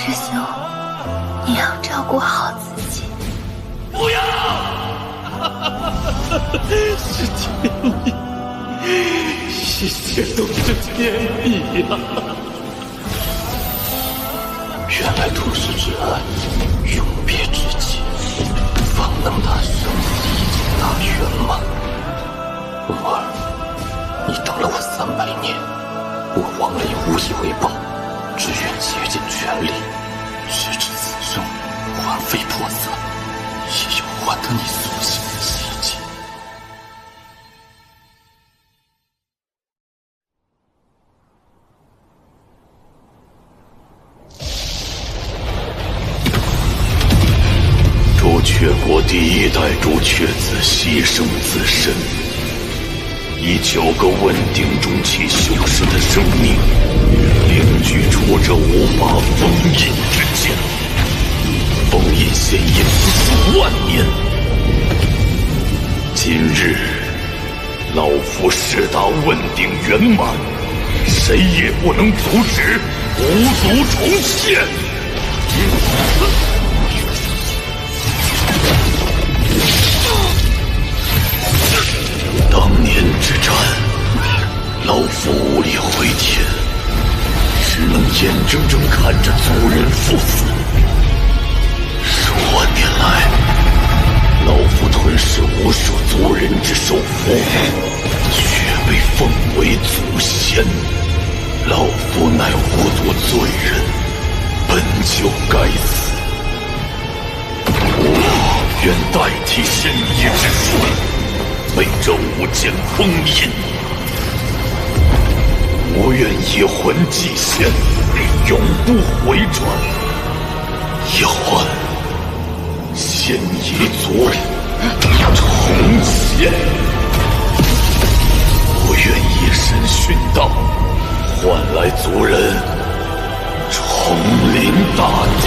师兄，你要照顾好自己。不要！是天意，一切都是天意呀！原来屠师之爱，永别之际，方能达生死一境大圆满。蓉儿，你等了我300年，我王磊无以为报，只愿竭尽全力，直至此生魂飞魄散，也要还得你所行的奇迹。朱雀国第1代朱雀子牺牲自身，以9个问鼎中期修士的生命，凝聚出这5把封印之剑。封印仙业无数万年，今日老夫誓达问鼎圆满，谁也不能阻止五族重现。当年之战，老夫无力回天，只能眼睁睁看着族人赴死。数万年来，老夫吞噬无数族人之首府，却被奉为祖先。老夫乃无族罪人，本就该死。我愿代替仙野之术，为这5剑封印。我愿以魂祭仙，永不回转，以换仙野族重现。我愿以身殉道，换来族人重临大地。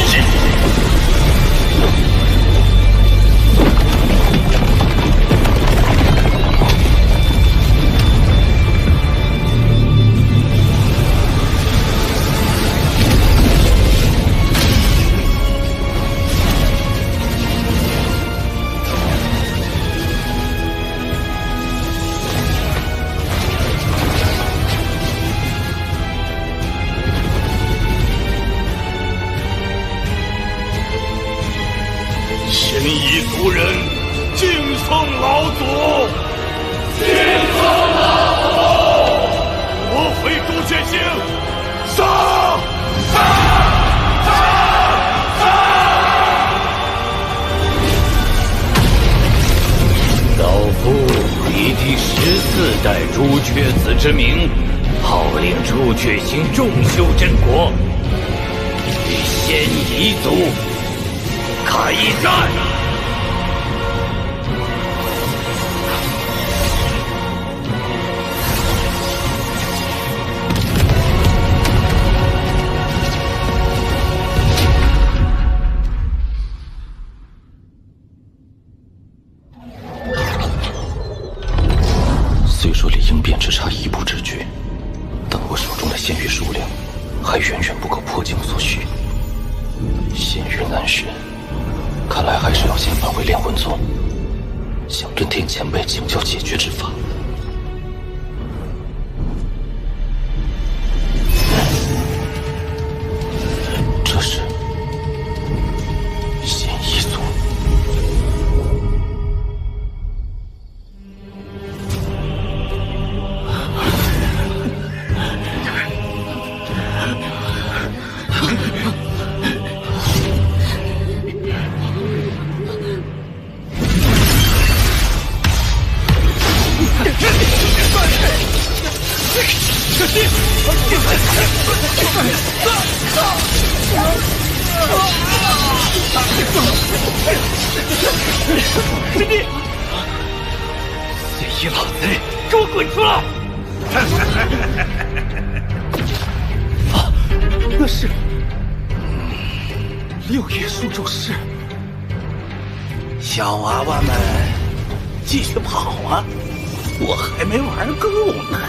仙夷族人敬奉老祖，敬奉老祖！我回朱雀星，杀！老夫以第14代朱雀子之名，号令朱雀星众修真国，与仙夷族开战！虽说离应变只差1步之距，但我手中的仙域数量还远远不够破境所需。仙域难寻，看来还是要先返回炼魂宗，向遁天前辈请教解决之法。这是仙夷族。师弟，仙夷老贼，给我滚出来！那是6叶书咒师。小娃娃们，继续跑啊！我还没玩够呢。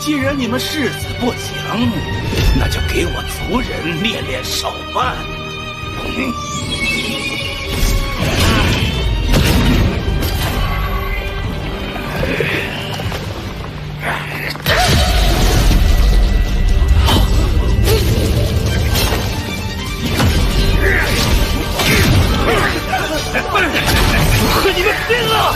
既然你们誓死不降，那就给我族人练练手吧。和你们拼了！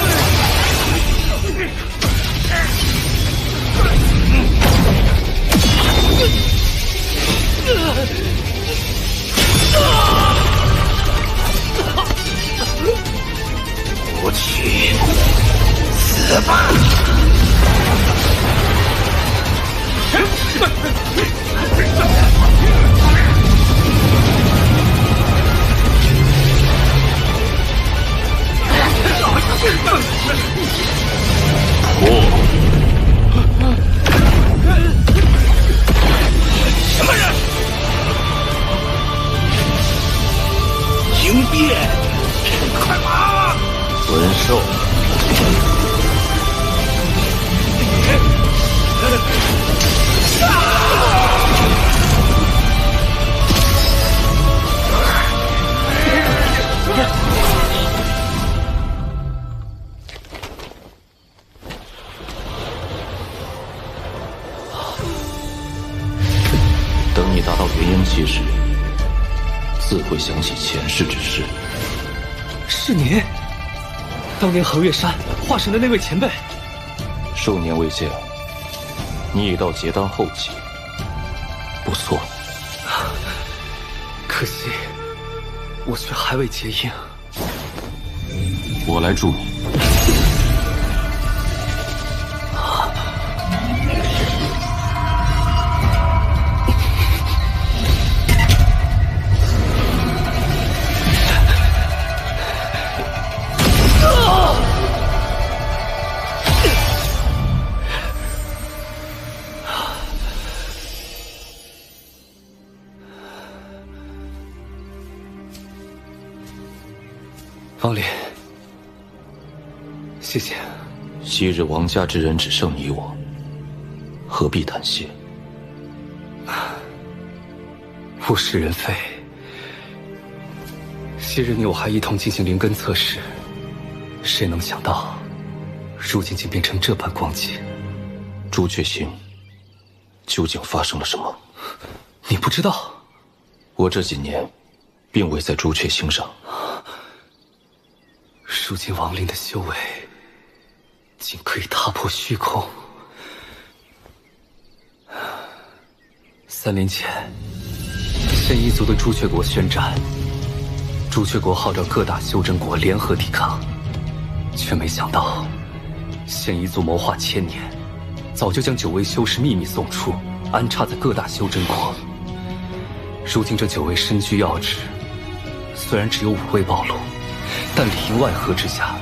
不去，死吧！什么人？迎变，快跑！文兽。等你达到元婴期时，自会想起前世之事。是您，当年横岳山化神的那位前辈。数年未见，你已到结丹后期，不错。可惜，我却还未结婴。我来助你。王林，谢谢。昔日王家之人只剩你我，何必谈谢？物是人非。昔日你我还一同进行灵根测试，谁能想到，如今竟变成这般光景？朱雀星，究竟发生了什么？你不知道？我这几年，并未在朱雀星上。如今亡灵的修为，竟可以踏破虚空。3年前，仙一族对朱雀国宣战，朱雀国号召各大修真国联合抵抗，却没想到，仙一族谋划1000年，早就将9位修士秘密送出，安插在各大修真国。如今这9位身居要职，虽然只有5位暴露，但里应外合之下，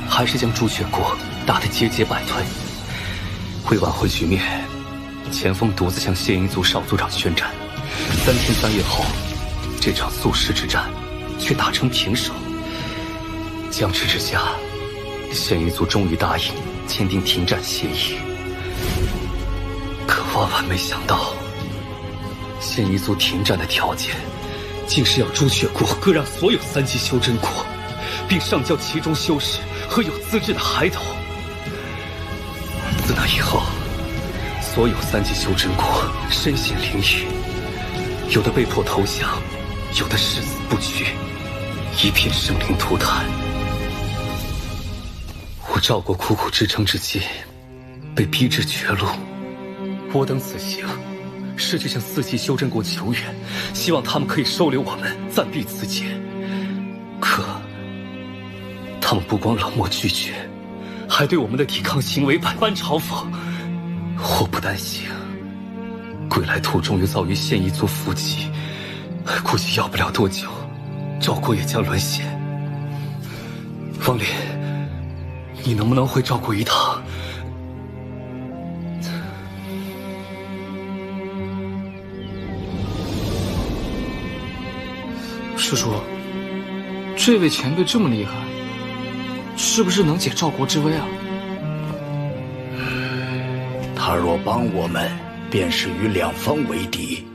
还是将朱雀国打得节节败退。为挽回局面，钱锋独自向仙一族少族长宣战。3天3夜后，这场宿世之战却打成平手。僵持之下，仙一族终于答应签订停战协议。可万万没想到，仙一族停战的条件，竟是要朱雀国割让所有3级修真国，并上交其中修士和有资质的孩童。自那以后，所有3级修真国身陷囹圄，有的被迫投降，有的誓死不屈，一片生灵涂炭。我赵国苦苦支撑至今，被逼至绝路。我等此行，是去向4级修真国求援，希望他们可以收留我们，暂避此劫。可他们不光冷漠拒绝，还对我们的抵抗行为百般嘲讽。我不担心，归来途中又遭遇仙一族伏击，估计要不了多久，赵国也将沦陷。王林，你能不能回赵国一趟？师叔，这位前辈这么厉害，是不是能解赵国之危啊？他他若帮我们，便是与两方为敌。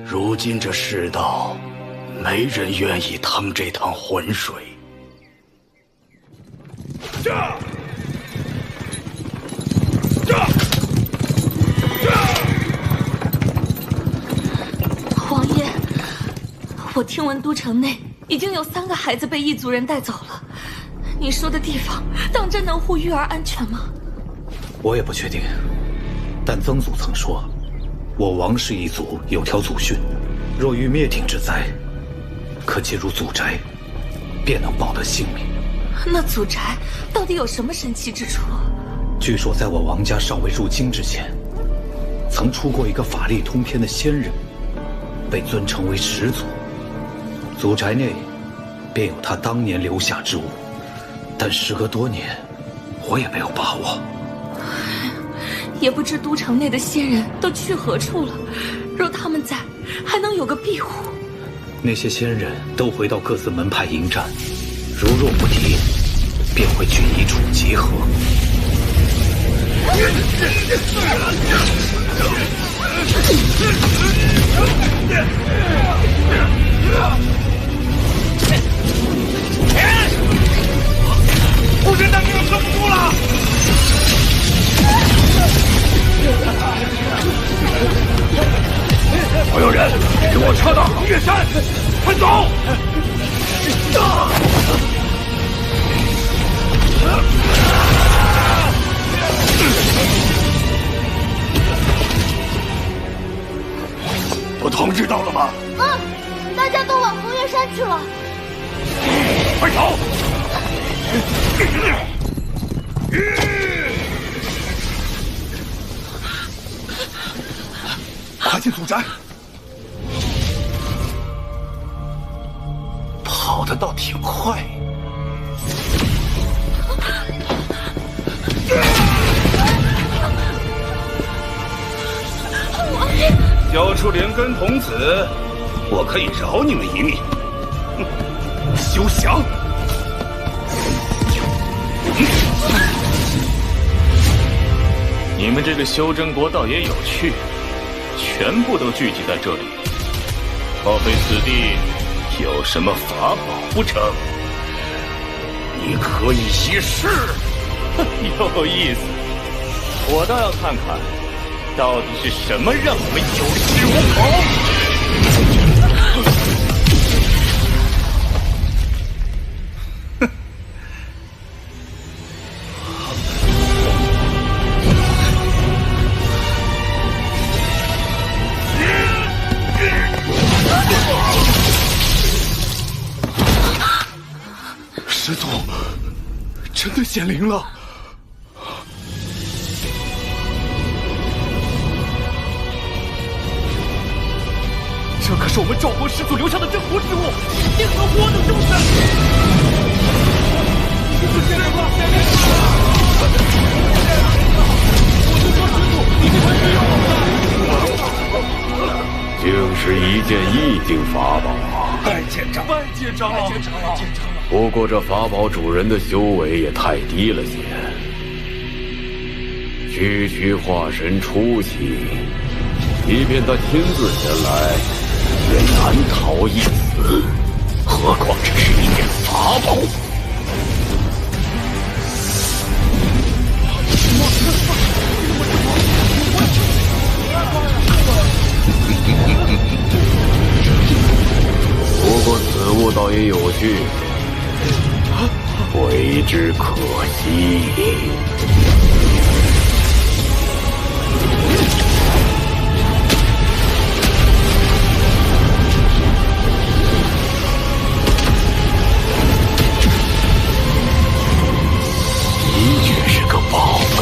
如今这世道，没人愿意趟这趟浑水。王爷，我听闻都城内已经有3个孩子被异族人带走了。你说的地方，当真能护玉儿安全吗？我也不确定，但曾祖曾说，我王氏一族有条祖训，若遇灭顶之灾，可进入祖宅，便能保得性命。那祖宅到底有什么神奇之处？据说在我王家尚未入京之前，曾出过一个法力通天的仙人，被尊称为始祖。祖宅内便有他当年留下之物，但时隔多年，我也没有把握。也不知都城内的仙人都去何处了。若他们在，还能有个庇护。那些仙人都回到各自门派迎战，如若不敌，便会聚一处集合。不是大哥撑不住了！所有人，给我撤到横岳山，快走！不通知到了吗？大家都往横岳山去了。快走！快进祖宅！跑得倒挺快。交出连根童子，我可以饶你们一命。休想！你们这个修真国倒也有趣，全部都聚集在这里，莫非此地有什么法宝不成？你可以一试。有意思，我倒要看看，到底是什么让我们有恃无恐。师祖，真的显灵了！这可是我们赵国始祖留下的镇国之物，一定能活得终身。显灵了！显灵了！我就说师祖一定会使用的。竟是一件异境法宝啊！拜见长老！拜见长老！拜见长老！不过这法宝主人的修为也太低了些，区化神初期，即便他亲自前来，也难逃一死，何况这是一件法宝。不过此物倒也有趣，为之可惜。的确是个宝贝。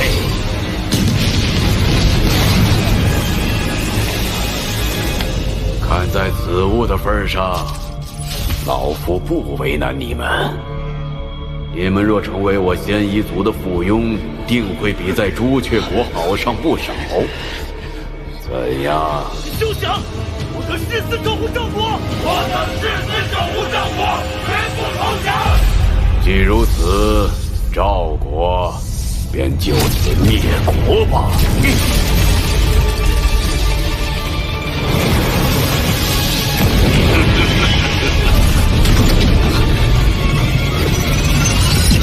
看在此物的份上，老夫不为难你们。你们若成为我仙夷族的附庸，定会比在朱雀国好上不少。怎样？休想！我等誓死守护赵国！我等誓死守护赵国，绝不投降！既如此，赵国便就此灭国吧。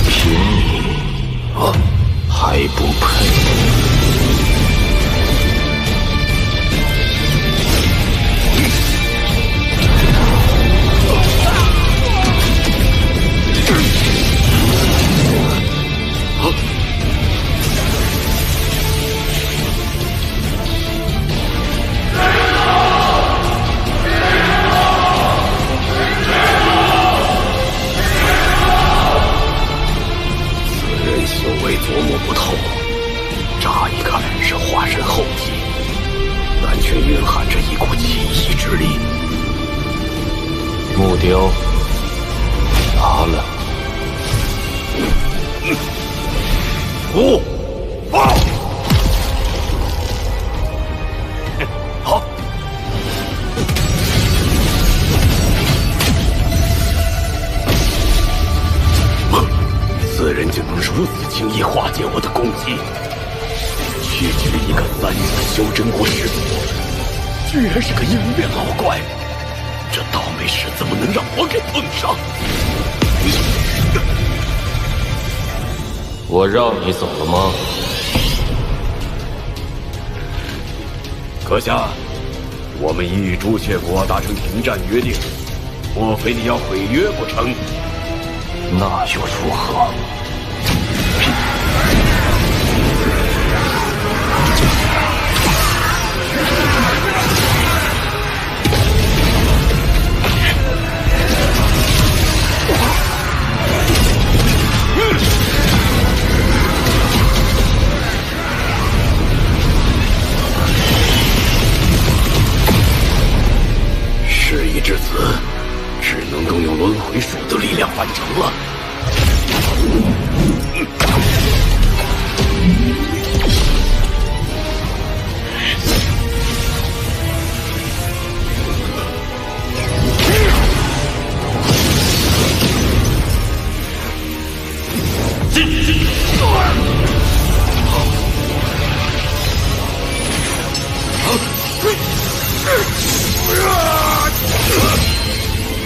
凭你还不配。琢磨不透，乍一看是化身后体，但却蕴含着一股奇异之力。木雕拿了。报！好。此人竟能如此轻易化解我的攻击，区区一个3级修真国始祖，居然是个鹰面老怪，这倒霉事怎么能让我给碰上？我让你走了吗？阁下，我们已与朱雀国达成停战约定，莫非你要毁约不成？那又如何？事已至此，只能动用轮回术的力量完成了。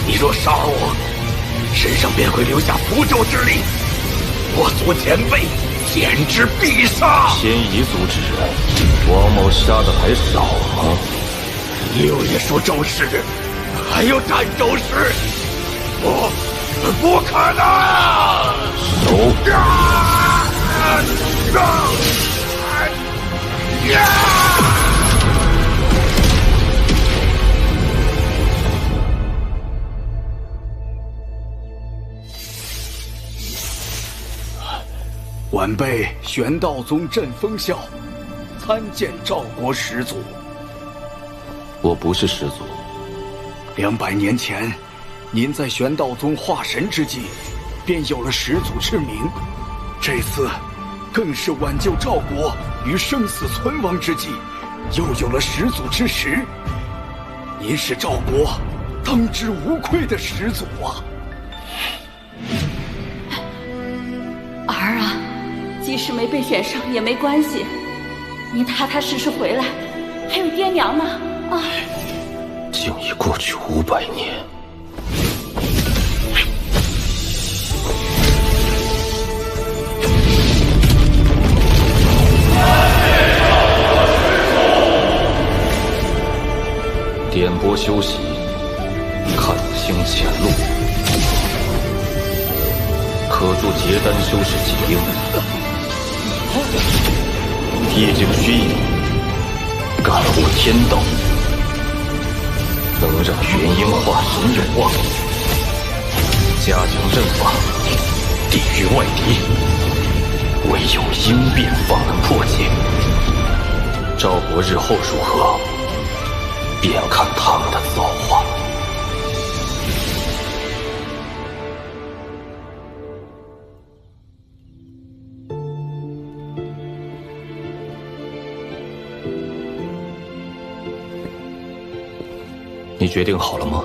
你若杀我，身上便会留下符咒之力，我族前辈天之必杀。天夷族之人，王某杀的还少吗？六爷说咒师，还有战斗师，不可能！手！晚辈玄道宗镇风啸，参见赵国始祖。我不是始祖。200年前，您在玄道宗化神之际，便有了始祖之名。这次，更是挽救赵国于生死存亡之际，又有了始祖之实。您是赵国当之无愧的始祖啊！儿啊，即使没被选上也没关系，你踏踏实实回来，还有爹娘呢啊！竟已过去500年。点拨修习，看清前路，可助结丹修士起兵。铁镜虚影，感悟天道，能让元婴化神有望。加强阵法，抵御外敌，唯有应变方能破解。赵国日后如何，便看他们的造化。你决定好了吗？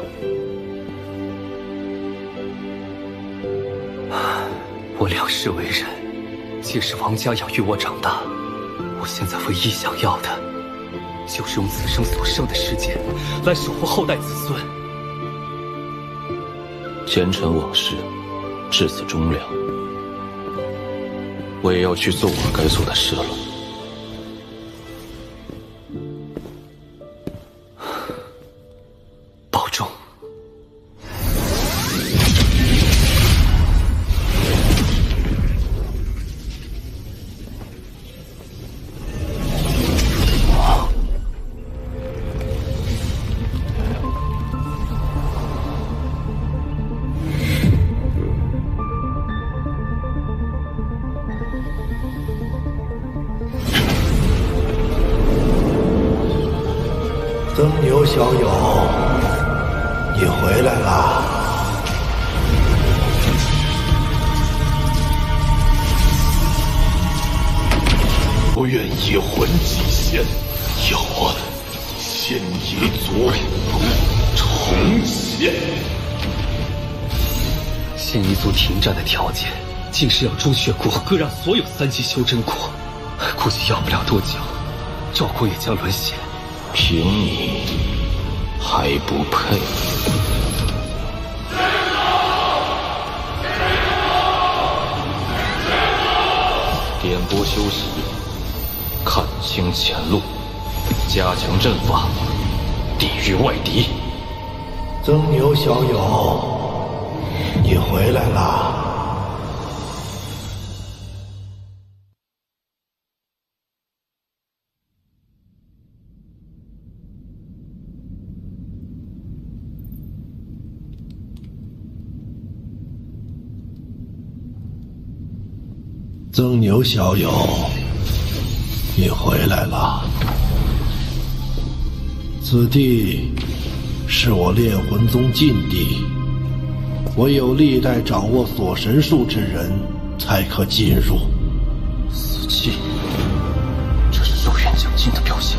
我两世为人，既是王家养育我长大，我现在唯一想要的，就是用此生所剩的时间，来守护后代子孙。前尘往事，至此终了。我也要去做我该做的事了。保重。曾牛小友，你回来啦！不愿以魂祭仙，要仙一族重现。仙一族停战的条件，竟是要朱雀国割让所有3级修真国，估计要不了多久，赵国也将沦陷。凭你还不配？点拨修习，看清前路，加强阵法，抵御外敌。曾牛小友，你回来啦！曾牛小友，你回来了。此地是我炼魂宗禁地，唯有历代掌握锁神术之人才可进入。死气，这是寿元将尽的表现。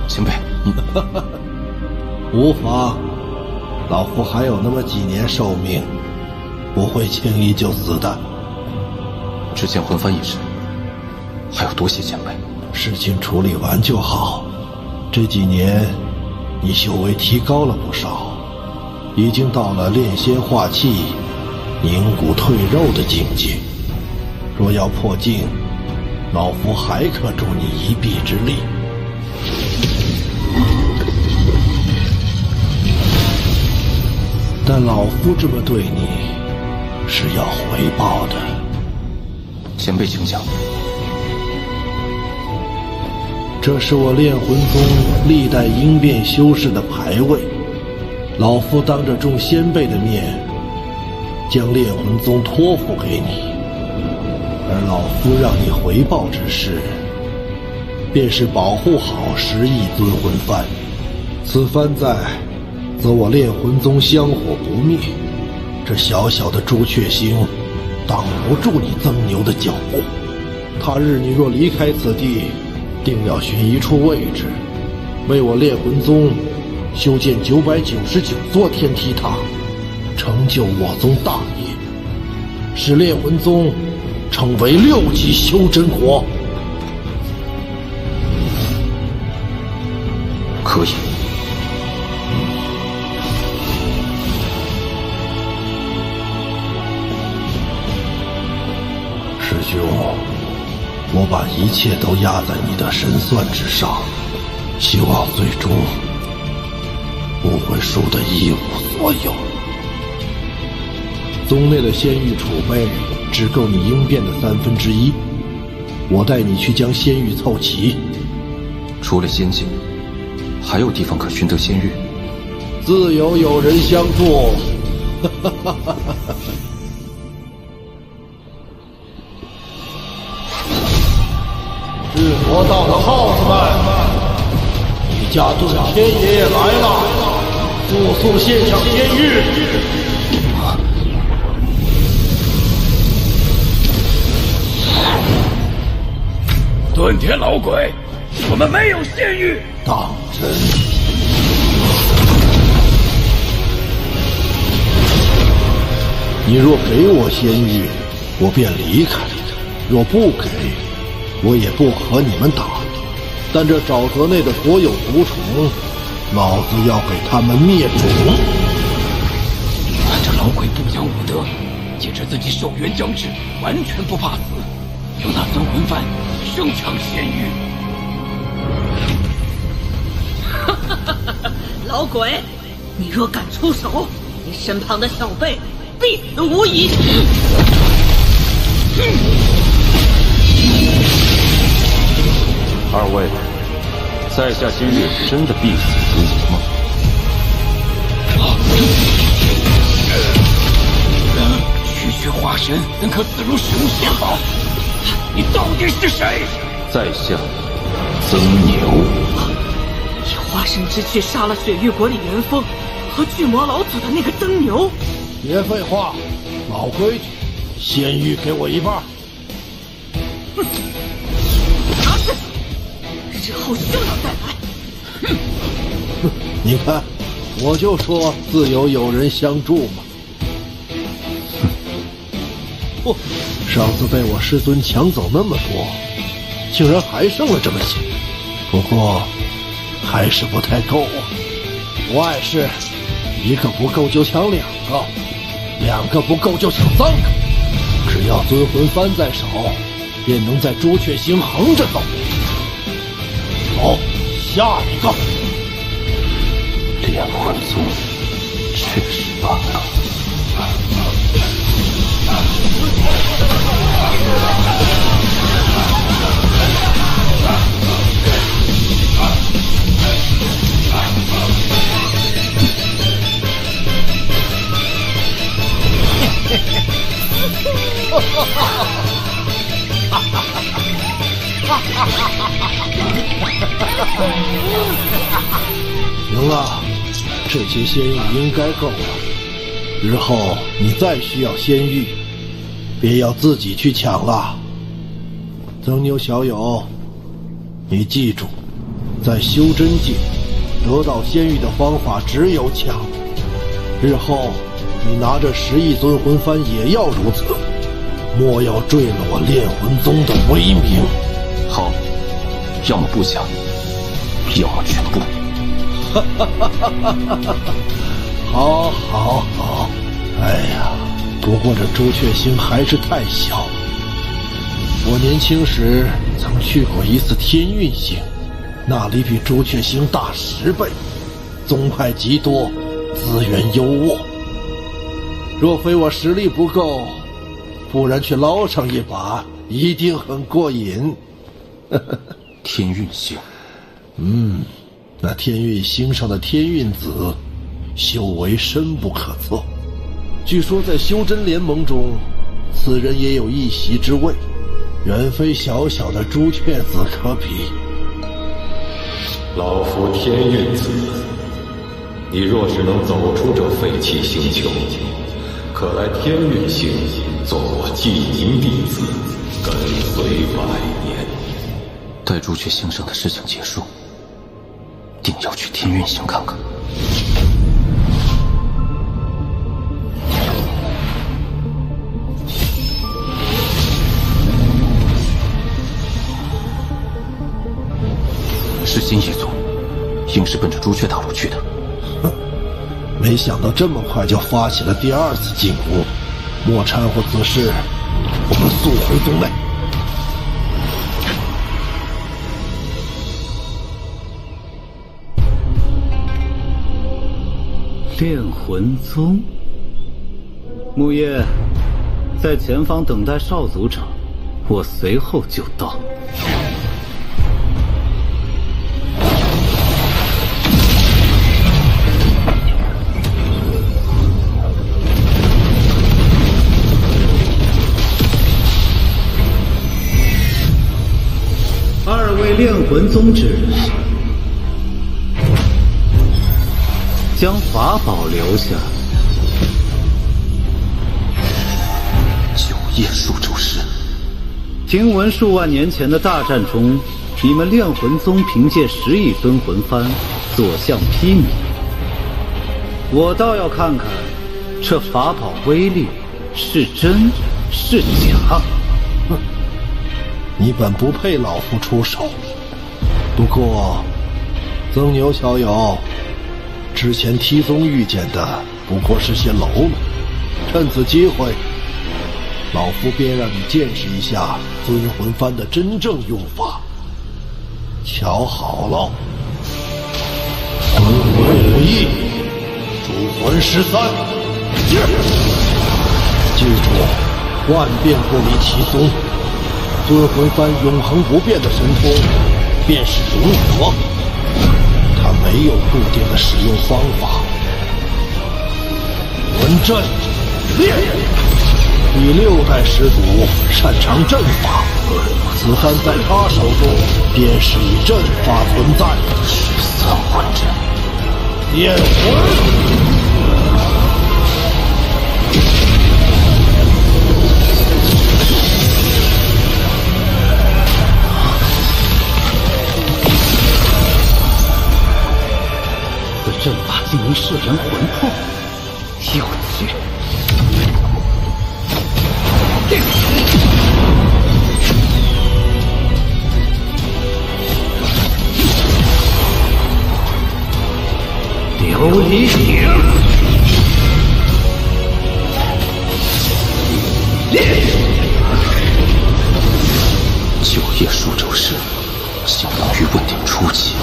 前辈，你无妨，老夫还有那么几年寿命，不会轻易就死的。之前魂幡一事，还要多谢前辈。事情处理完就好。这几年，你修为提高了不少，已经到了炼仙化气、凝骨退肉的境界。若要破境，老夫还可助你一臂之力。但老夫这么对你，是要回报的。前辈请讲。这是我炼魂宗历代应变修士的牌位，老夫当着众先辈的面，将炼魂宗托付给你，而老夫让你回报之事，便是保护好11尊魂幡。此幡在，则我炼魂宗香火不灭，这小小的朱雀星挡不住你曾牛的脚步。他日你若离开此地，定要寻一处位置，为我炼魂宗修建999座天梯塔，成就我宗大业，使炼魂宗成为6级修真国。可以。师兄，我把一切都压在你的神算之上，希望最终不会输得一无所有。宗内的仙玉储备只够你应变的1/3，我带你去将仙玉凑齐。除了仙境，还有地方可寻得仙玉？自有人相助。日魔道的耗子们，你家遁天爷爷来了，速速献上仙玉！遁天老鬼，我们没有仙玉。当真？你若给我仙玉，我便离开。若不给，我也不和你们打。但这沼泽内的所有毒虫，老子要给他们灭种。看这老鬼不讲武德，坚持自己寿元将至，完全不怕死，用那孙魂幡生抢仙域。老鬼，你若敢出手，你身旁的小辈必死无疑。二位，在下今日真的必死无疑吗？区区化身怎可自如使用仙宝？你到底是谁？在下曾牛。以化身之躯杀了雪域国里元丰和巨魔老祖的那个曾牛。别废话，老规矩，仙域给我一半。拿去，日后休要再来。你看，我就说自有友人相助嘛。不，上次被我师尊抢走那么多，竟然还剩了这么些。不过，还是不太够啊。不碍事，一个不够就抢两个，两个不够就抢三个。只要尊魂幡在手，便能在朱雀星横着走。走，下一个。炼魂宗确实罢了。行了，这些仙玉应该够了。日后你再需要仙玉，别要自己去抢了。曾牛小友，你记住，在修真界得到仙玉的方法只有抢。日后你拿着10亿尊魂幡也要如此，莫要坠了我炼魂宗的威名。好，要么不抢，要么全部。好，好，好。哎呀，不过这朱雀星还是太小。我年轻时曾去过一次天运星，那里比朱雀星大10倍，宗派极多，资源优渥。若非我实力不够，不然去捞上一把，一定很过瘾。天运星，那天运星上的天运子，修为深不可测。据说在修真联盟中，此人也有一席之位，远非小小的朱雀子可比。老夫天运子，你若是能走出这废弃星球，可来天运星做我记名弟子，跟随100年。待朱雀星上的事情结束，定要去天运星看看。是新一族，应是奔着朱雀大陆去的。没想到这么快就发起了第2次进攻，莫掺和此事，我们速回宗内。炼魂宗，木叶，在前方等待少族长，我随后就到。2位炼魂宗之人，将法宝留下。9叶树主师，听闻数万年前的大战中，你们炼魂宗凭借10亿尊魂幡所向披靡，我倒要看看这法宝威力是真是假。你本不配老夫出手。不过，曾牛小友，之前T宗遇见的不过是些喽啰，趁此机会，老夫便让你见识一下尊魂幡的真正用法。瞧好了，魂魂无异，主魂13，记住，万变不离其宗。尊魂幡永恒不变的神通，便是融合，它没有固定的使用方法。魂阵练，第6代始祖擅长阵法，此幡在他手中便是以阵法存在。三魂阵，炼魂。阵法竟能摄人魂魄，有趣！琉璃鼎，9叶数轴式，相当于问鼎初期。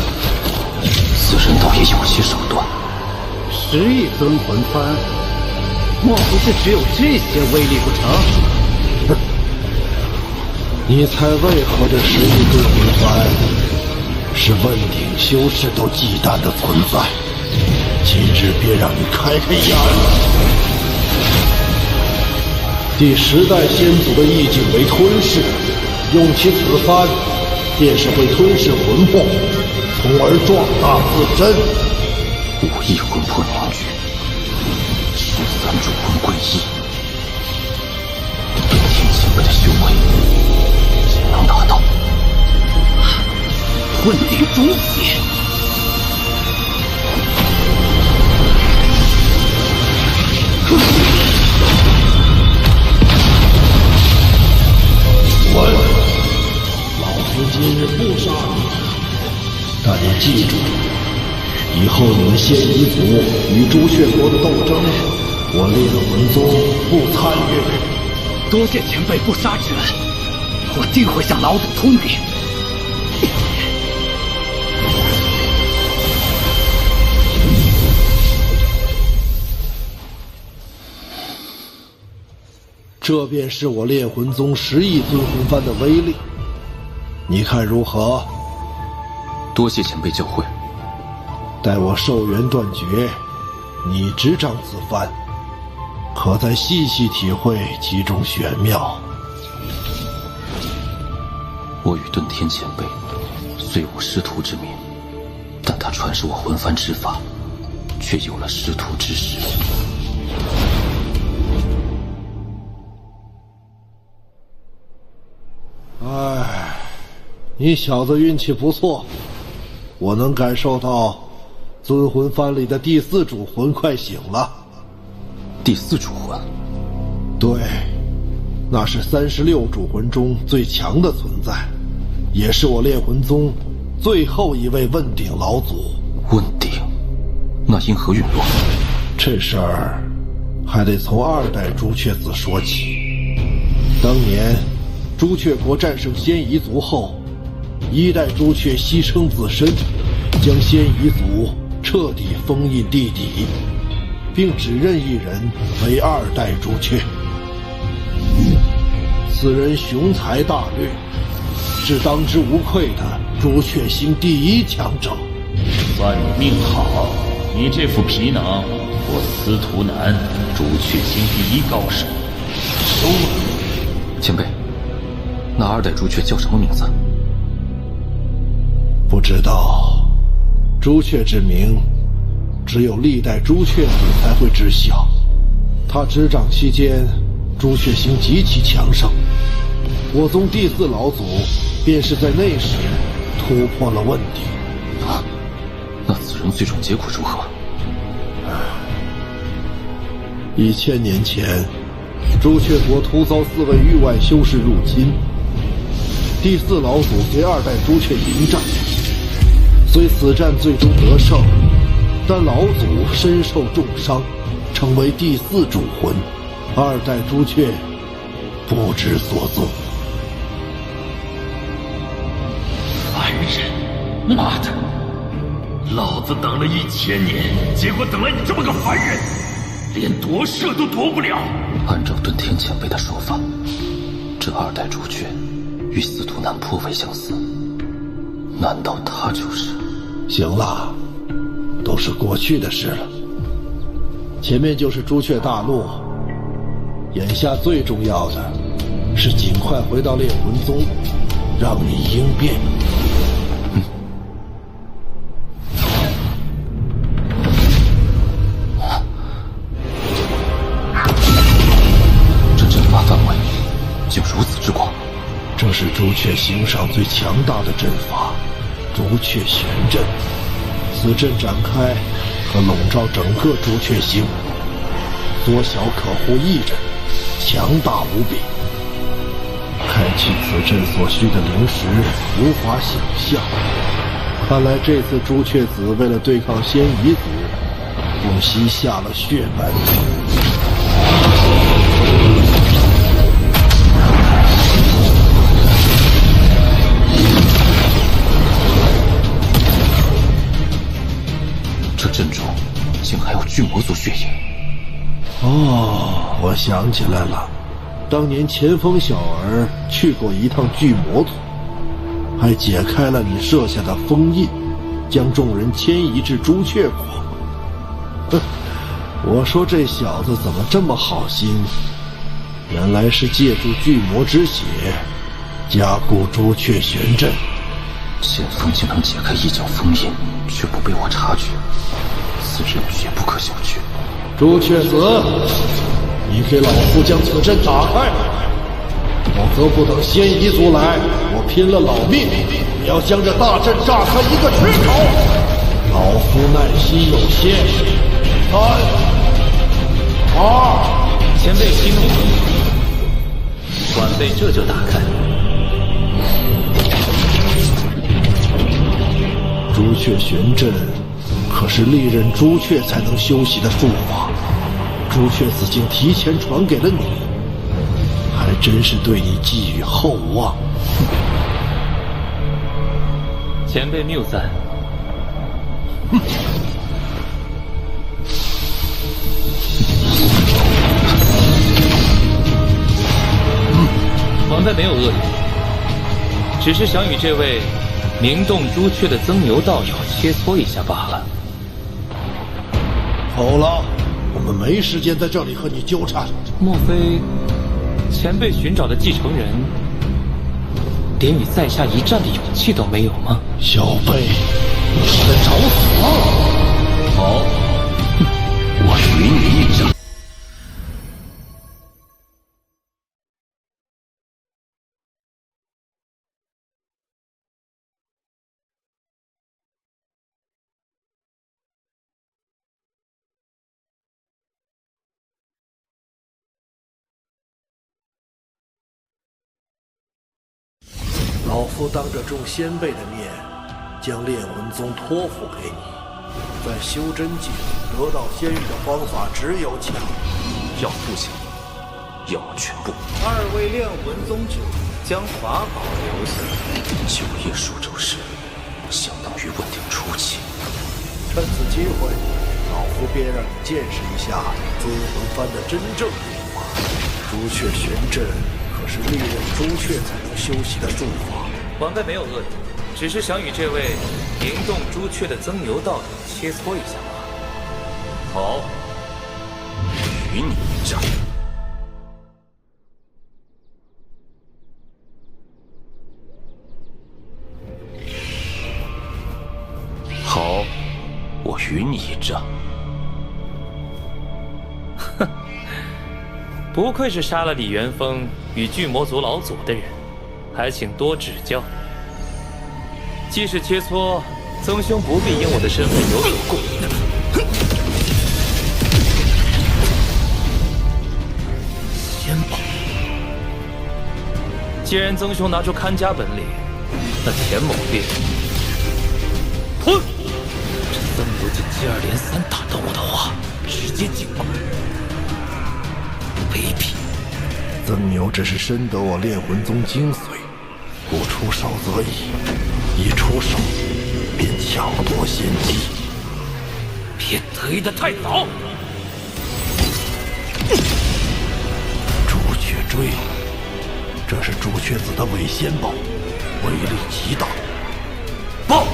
此人倒也有些手段。10亿尊魂幡，莫不是只有这些威力不成？哼！你猜为何这10亿尊魂幡是问鼎修士都忌惮的存在？今日便让你开开眼。第10代先祖的意境为吞噬，用其此幡，便是会吞噬魂魄，从而壮大自身。5亿魂魄凝聚，13主魂归一，对天前辈的修为也能达到。问鼎终结。老夫今日不杀你，但你记住，以后你们仙夷族与朱雀国的斗争，我烈魂宗不参与。多谢前辈不杀之恩，我定会向老祖通禀。这便是我炼魂宗10亿尊魂幡的威力，你看如何？多谢前辈教诲。待我寿元断绝，你执掌此幡，可再细细体会其中玄妙。我与遁天前辈虽无师徒之名，但他传授我魂幡之法，却有了师徒之实。唉，你小子运气不错，我能感受到尊魂幡里的第4主魂快醒了。第4主魂？对，那是36主魂中最强的存在，也是我炼魂宗最后一位问鼎老祖。问鼎？那因何陨落？这事儿还得从2代朱雀子说起。当年朱雀国战胜仙夷族后，1代朱雀牺牲自身，将仙夷族彻底封印地底，并只任一人为2代朱雀。此人雄才大略，是当之无愧的朱雀星第1强者。算你命好，你这副皮囊，我司徒南朱雀星第1高手收了。前辈，那2代朱雀叫什么名字？不知道，朱雀之名，只有历代朱雀子才会知晓。他执掌期间，朱雀星极其强盛，我宗第4老祖便是在那时突破了问鼎。那此人最终结果如何？1000年前，朱雀国突遭4位域外修士入侵，第4老祖随2代朱雀迎战，虽此战最终得胜，但老祖身受重伤，成为第4主魂，2代朱雀不知所踪。凡人，妈的！老子等了1000年，结果等来你这么个凡人，连夺舍都夺不了。按照遁天前辈的说法，这2代朱雀与司徒南颇为相似，难道他就是？行了，都是过去的事了。前面就是朱雀大陆，眼下最重要的是尽快回到炼魂宗，让你应变。这阵法范围竟如此之广，这是朱雀星上最强大的阵法——朱雀玄阵。此阵展开，可笼罩整个朱雀星，缩小可护一阵，强大无比。开启此阵所需的灵石无法想象，看来这次朱雀子为了对抗仙夷族，不惜下了血本。这阵中竟还有巨魔族血影。哦，我想起来了，当年前锋小儿去过一趟巨魔族，还解开了你设下的封印，将众人迁移至朱雀国。哼，我说这小子怎么这么好心，原来是借助巨魔之血加固朱雀玄阵。前锋竟能解开一角封印，却不被我察觉，此人绝不可小觑。朱雀子，你给老夫将此阵打开，否则不等仙夷族来，我拼了老命也要将这大阵炸开一个缺口。老夫耐心有限，3、2，前辈息怒，晚辈这就打开。朱雀玄阵可是历任朱雀才能修习的术法，朱雀子竟提前传给了你，还真是对你寄予厚望。前辈谬赞。晚辈没有恶意，只是想与这位名动朱雀的曾牛道友切磋一下罢了。好了，我们没时间在这里和你纠缠。莫非前辈寻找的继承人连与在下一战的勇气都没有吗？小辈，你是在找死吗？好，我许你一战。老夫当着众先辈的面，将炼魂宗托付给你。在修真界得到仙域的方法只有抢，要不抢，要么全部。2位炼魂宗者将法宝留下。9叶数周时，相当于问鼎初期。趁此机会，老夫便让你见识一下资魂幡的真正用法。朱雀玄阵可是历任朱雀才能修习的术法。晚辈没有恶意，只是想与这位名动朱雀的曾牛道友切磋一下罢了。好，与你一战。好，我与你一战。哼，不愧是杀了李元丰与巨魔族老祖的人，还请多指教。既是切磋，曾兄不必因我的身份有所顾虑。仙宝，既然曾兄拿出看家本领，那田某便混。这三流子接二连三打断我的话，直接进攻，卑鄙！曾牛只是深得我炼魂宗精髓，不出手则已，一出手便抢夺先机。别得意的太早！朱雀锥，这是朱雀子的伪仙宝，威力极大。报！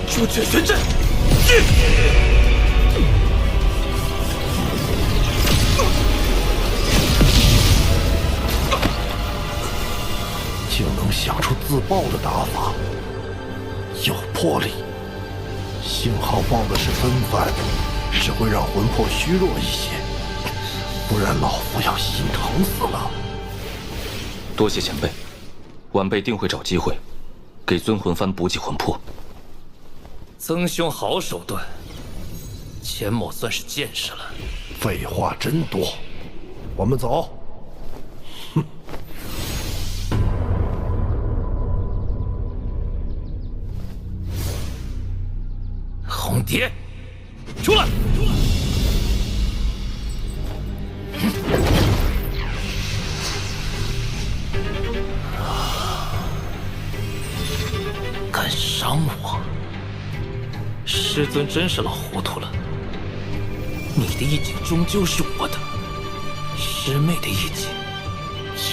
朱雀玄阵，竟能想出自爆的打法，有魄力。幸好报的是分番，只会让魂魄虚弱一些，不然老夫要心疼死了。多谢前辈，晚辈定会找机会，给尊魂幡补给魂魄。曾兄好手段，钱某算是见识了。废话真多，我们走。哼。红蝶，出来！敢伤我？师尊真是老糊涂了。你的一击终究是我的，师妹的一击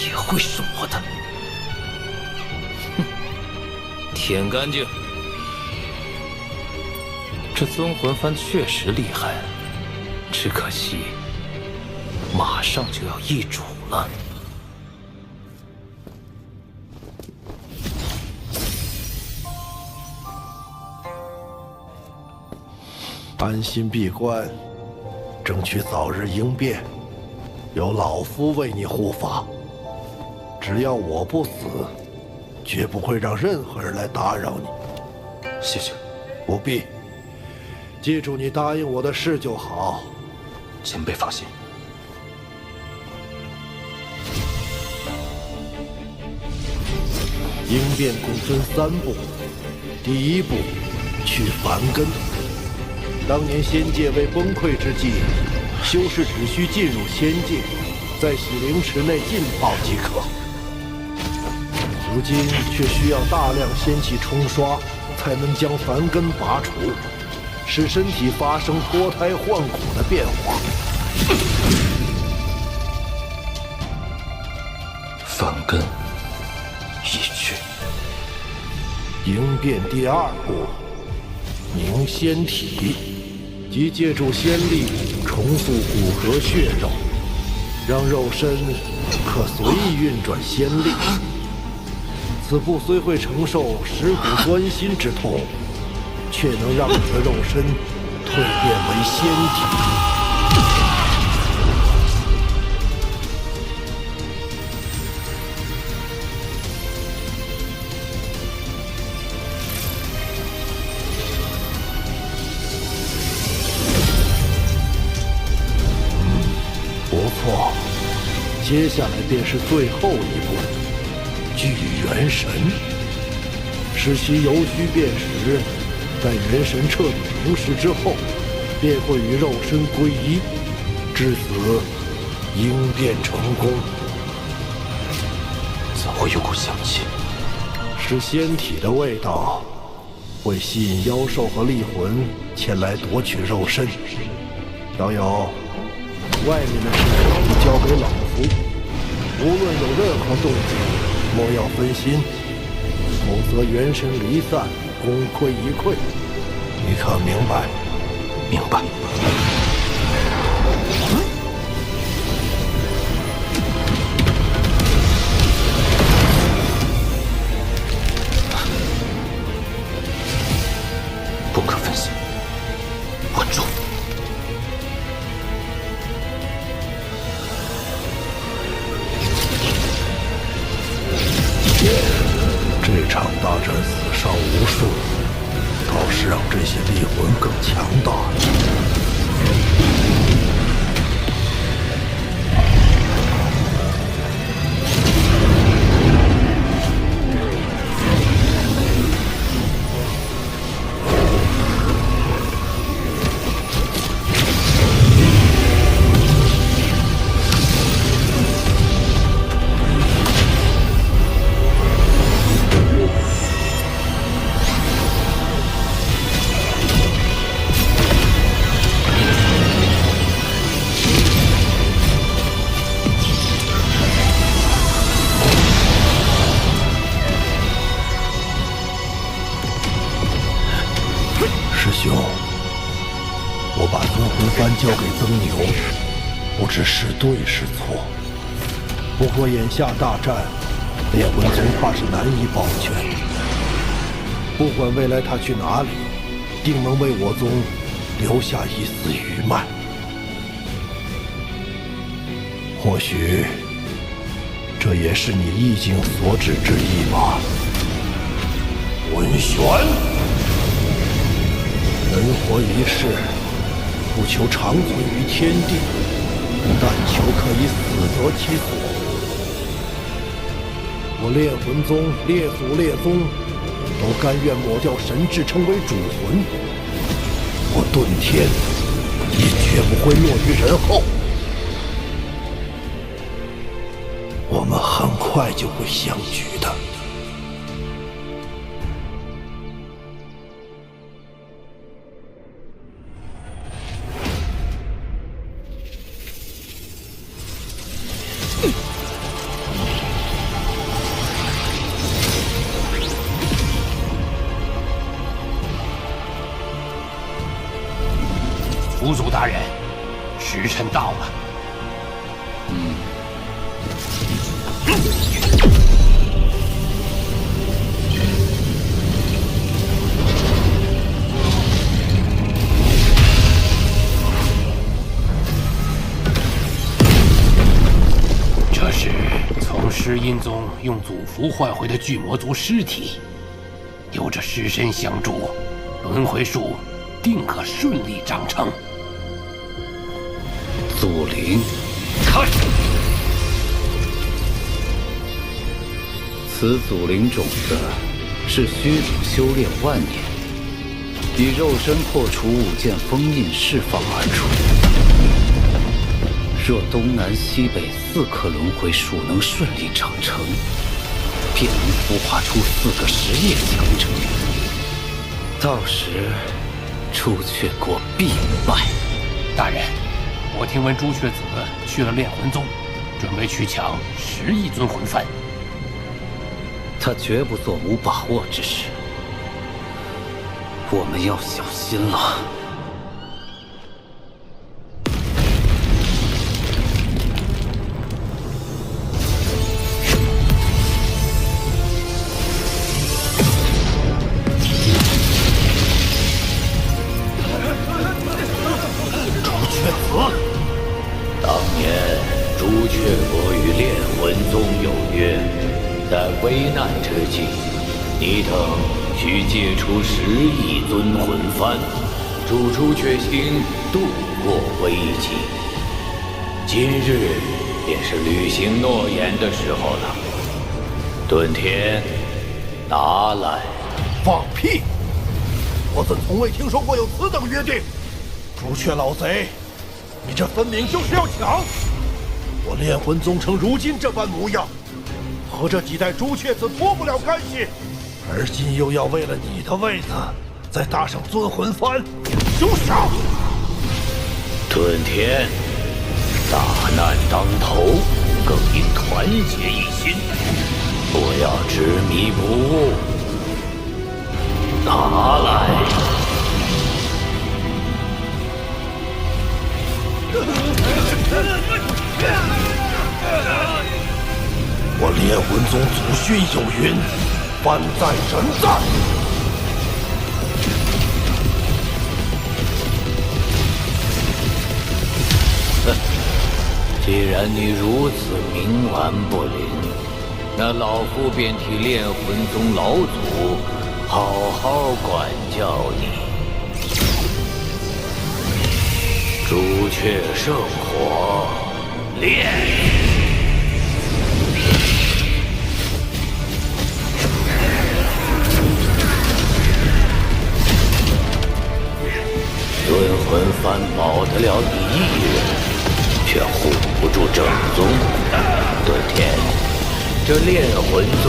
也会是我的。哼，舔干净。这尊魂幡确实厉害，只可惜马上就要易主了。安心闭关，争取早日应变，有老夫为你护法。只要我不死，绝不会让任何人来打扰你。谢谢。不必。记住你答应我的事就好。前辈放心。应变共分3步，第1步，去梵根。当年仙界未崩溃之际，修士只需进入仙界，在洗灵池内浸泡即可。如今却需要大量仙气冲刷，才能将梵根拔除，使身体发生脱胎换骨的变化。梵根已去。应变第2步，凝仙体，即借助仙力重塑骨骼血肉，让肉身可随意运转仙力。此步虽会承受蚀骨钻心之痛，却能让你的肉身蜕变为仙体。不错，接下来便是最后一步，聚元神，使其由虚变实。在元神彻底凝实之后，便会与肉身归一，至此应变成功。怎会有股香气？是仙体的味道，会吸引妖兽和厉魂前来夺取肉身。小友，外面的事你交给老夫，无论有任何动静，莫要分心，否则元神离散，功亏一篑。你可明白？明白。不可分心，稳住。这场大战死伤无数，倒是让这些厉魂更强大了。魂幡交给曾牛，不知是对是错。不过眼下大战，炼魂宗怕是难以保全。不管未来他去哪里，定能为我宗留下一丝余脉。或许，这也是你意境所指之意吧。文玄，人活一世，不求长存于天地，但求可以死得其所。我炼魂宗列祖列宗都甘愿抹掉神智，成为主魂。我遁天也绝不会落于人后。我们很快就会相聚的。府主大人，时辰到了。这是从尸阴宗用祖符换回的巨魔族尸体，有着尸身相助，轮回术定可顺利长成。祖灵，开！此祖灵种子是虚主修炼万年，以肉身破除五剑封印释放而出。若东南西北4颗轮回术能顺利长成，便能孵化出4个实业强者。到时，朱雀国必败。大人，我听闻朱雀子去了炼魂宗，准备去抢10亿尊魂幡。他绝不做无把握之事，我们要小心了。危难之际，你等需借出10亿尊魂幡，助朱雀星度过危机。今日便是履行诺言的时候了。遁天，拿来！放屁！我怎从未听说过有此等约定？朱雀老贼，你这分明就是要抢！我炼魂宗成如今这般模样，和这几代朱雀子脱不了干系，而今又要为了你的位子，再搭上尊魂幡，休想！遁天，大难当头，更应团结一心，不要执迷不悟。拿来！我炼魂宗祖训有云：幡在人在。既然你如此冥顽不灵，那老夫便替炼魂宗老祖好好管教你。朱雀圣火，炼！尊魂幡保得了你一人，却护不住正宗。遁天，这炼魂宗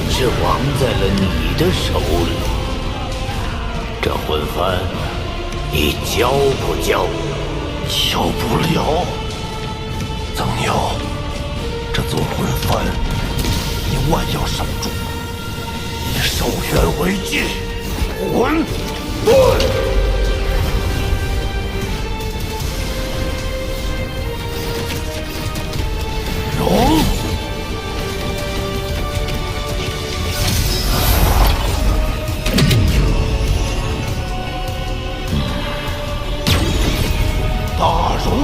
是亡在了你的手里。这魂幡，你交不交？交不了。曾牛，这尊魂幡，你万要守住，以寿元为界，魂遁！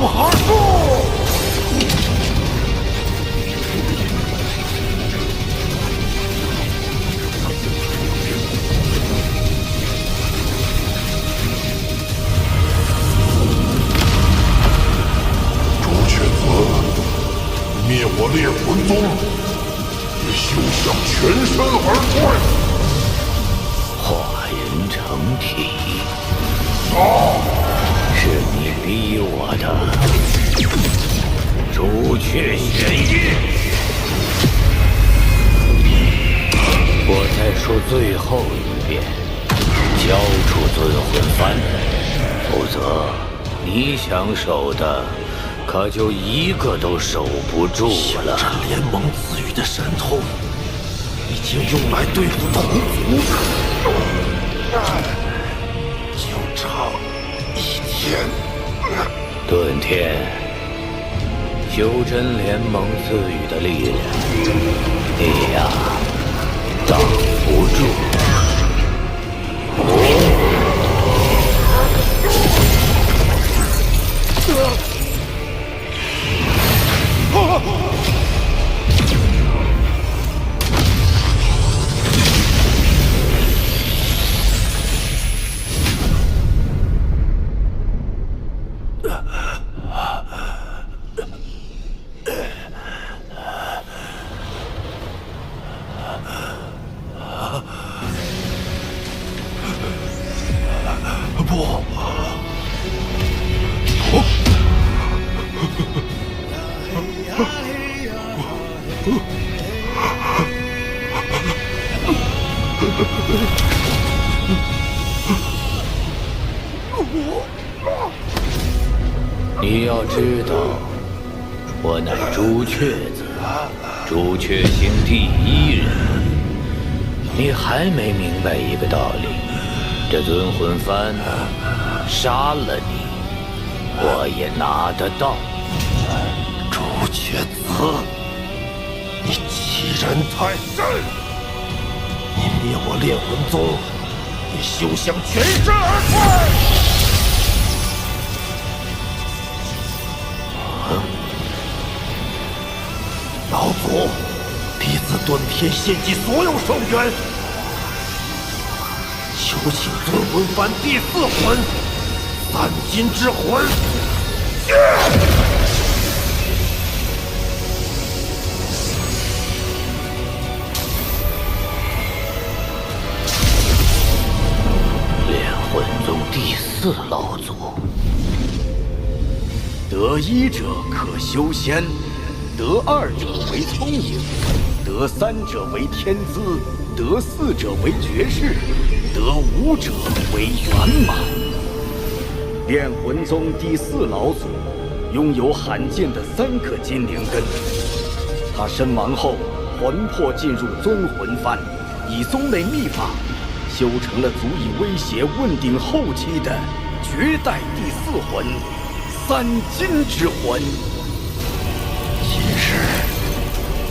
哈术！朱雀子，灭我烈魂宗，你休想全身而退！化人成体，杀！是你逼我的，朱雀玄印。我再说最后一遍，交出尊魂幡，否则你想守的，可就一个都守不住了。这联盟赐予的神通，已经用来对付同族，就差一天。遁天，修真联盟赐予的力量，你呀，挡不住。你要知道，我乃朱雀子，朱雀星第1人。你还没明白一个道理，这尊魂幡杀了你，我也拿得到。朱雀子，你欺人太甚！你灭我炼魂宗，你休想全身而退！老祖，弟子遁天献祭所有寿元，求请尊魂幡第4魂三金之魂。炼魂宗第4老祖，得1者可修仙，得2者为聪颖，得3者为天资，得4者为绝世，得5者为圆满。炼魂宗第4老祖拥有罕见的3颗金灵根，他身亡后，魂魄进入尊魂幡，以宗内秘法修成了足以威胁问鼎后期的绝代第4魂三金之魂。今日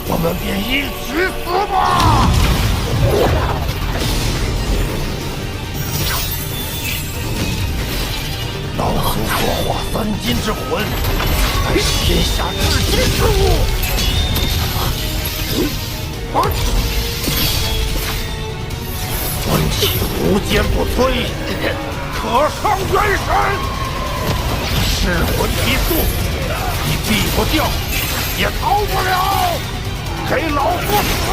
我们便一起死吧！老祖所化三金之魂，乃是天下至金之物。魂气无坚不摧，可伤元神。噬魂提速，你避不掉，也逃不了。给老夫死！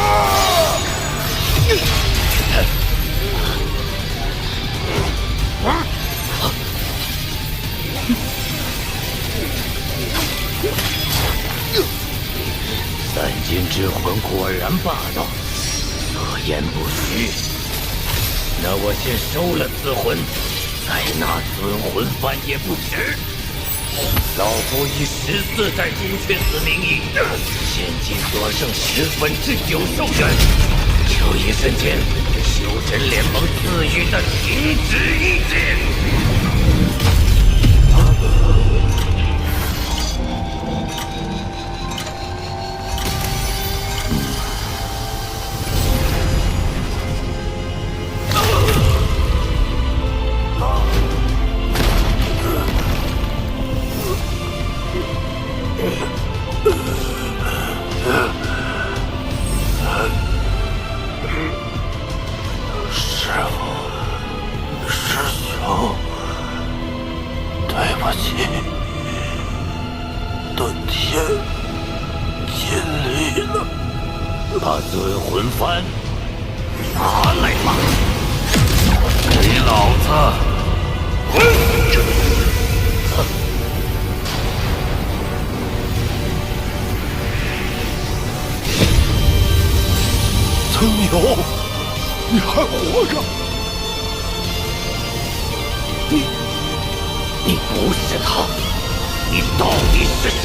三金之魂果然霸道，所言不虚。那我先收了此魂，再拿尊魂幡也不迟。老夫以14代朱雀子名义，献祭所剩9/10寿元，求一瞬间修真联盟赐予的停止意志。的天尽力了。把尊魂幡拿来吧，给老子滚！曾友，你还活着？你不是他，你到底是谁？